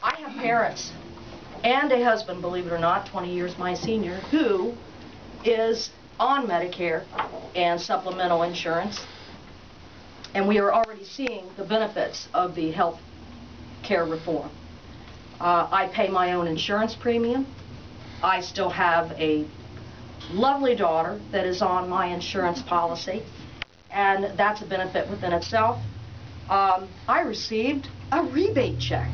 I have parents and a husband, believe it or not, 20 years my senior, who is on Medicare and supplemental insurance. And we are already seeing the benefits of the health care reform. I pay my own insurance premium. I still have a lovely daughter that is on my insurance policy, and that's a benefit within itself. I received a rebate check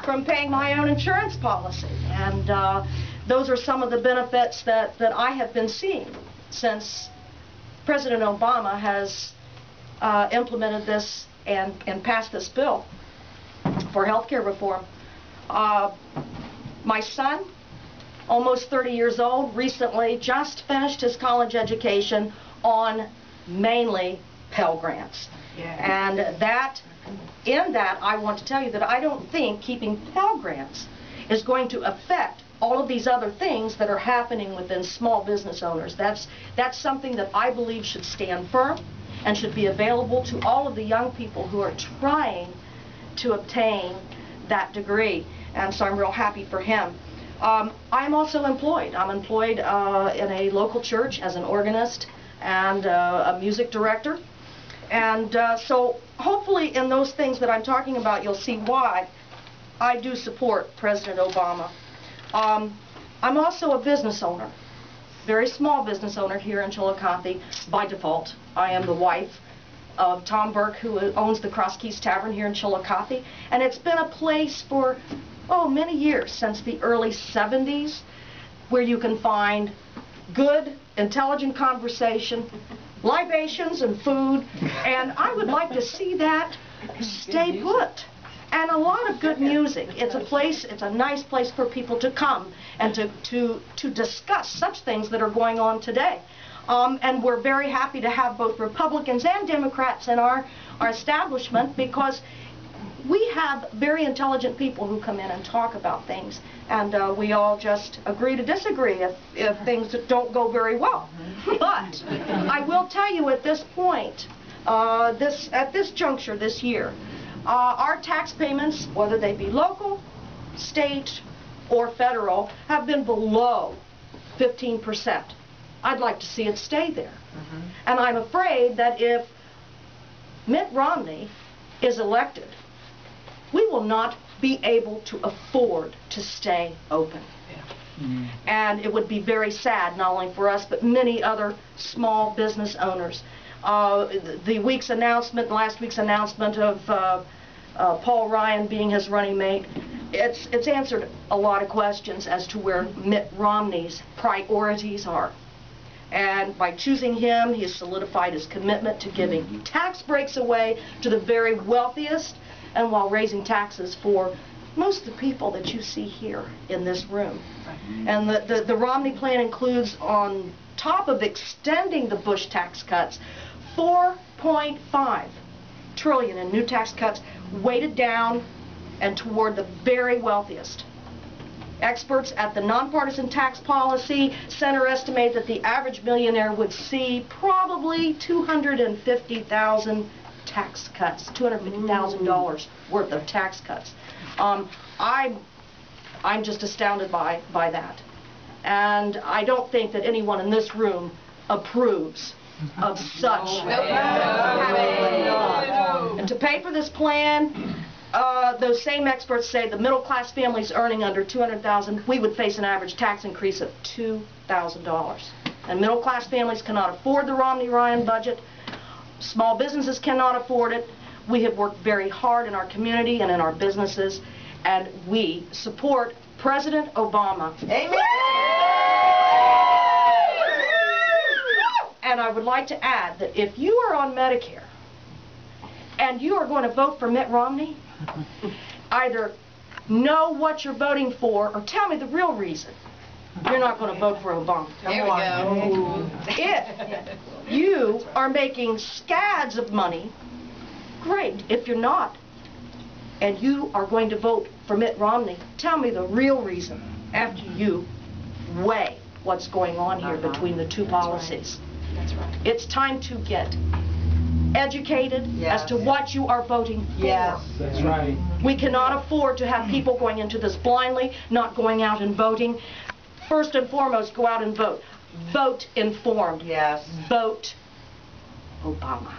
from paying my own insurance policy, and those are some of the benefits that I have been seeing since President Obama has implemented this and passed this bill for health care reform. My son, almost 30 years old, recently just finished his college education on mainly Pell Grants. Yeah. And in that, I want to tell you that I don't think keeping Pell Grants is going to affect all of these other things that are happening within small business owners. That's something that I believe should stand firm and should be available to all of the young people who are trying to obtain that degree. And so I'm real happy for him. I'm also employed. I'm employed in a local church as an organist and a music director. And so hopefully in those things that I'm talking about, you'll see why I do support President Obama. I'm also a business owner, very small business owner here in Chillicothe by default. I am the wife of Tom Burke, who owns the Crosskeys Tavern here in Chillicothe, and it's been a place for many years, since the early 70s, where you can find good, intelligent conversation, libations and food, and I would like to see that stay put. And a lot of good music. It's a place, it's a nice place for people to come and to discuss such things that are going on today. And we're very happy to have both Republicans and Democrats in our establishment, because we have very intelligent people who come in and talk about things, and we all just agree to disagree if things don't go very well. But I will tell you at this point, at this juncture this year, our tax payments, whether they be local, state, or federal, have been below 15%. I'd like to see it stay there. And I'm afraid that if Mitt Romney is elected, we will not be able to afford to stay open. And it would be very sad, not only for us, but many other small business owners. The week's announcement, last week's announcement of Paul Ryan being his running mate, it's answered a lot of questions as to where Mitt Romney's priorities are. And by choosing him, he has solidified his commitment to giving tax breaks away to the very wealthiest, and while raising taxes for most of the people that you see here in this room. And the Romney plan includes, on top of extending the Bush tax cuts, $4.5 trillion in new tax cuts weighted down and toward the very wealthiest. Experts at the Nonpartisan Tax Policy Center estimate that the average millionaire would see probably 250,000 tax cuts, $250,000 worth of tax cuts. I'm just astounded by that. And I don't think that anyone in this room approves of such. And to pay for this plan, those same experts say the middle class families earning under $200,000, we would face an average tax increase of $2,000. And middle class families cannot afford the Romney-Ryan budget. Small businesses cannot afford it. We have worked very hard in our community and in our businesses, and we support President Obama. Amen. And I would like to add that if you are on Medicare and you are going to vote for Mitt Romney, either know what you're voting for or tell me the real reason you're not going to vote for Obama. There we go. If you are making scads of money, great. If you're not, and you are going to vote for Mitt Romney, tell me the real reason after you weigh what's going on here between the two policies. That's right. It's time to get educated as to what you are voting for. Yes, that's right. We cannot afford to have people going into this blindly, not going out and voting. First and foremost, go out and vote. Vote informed. Yes. Vote Obama.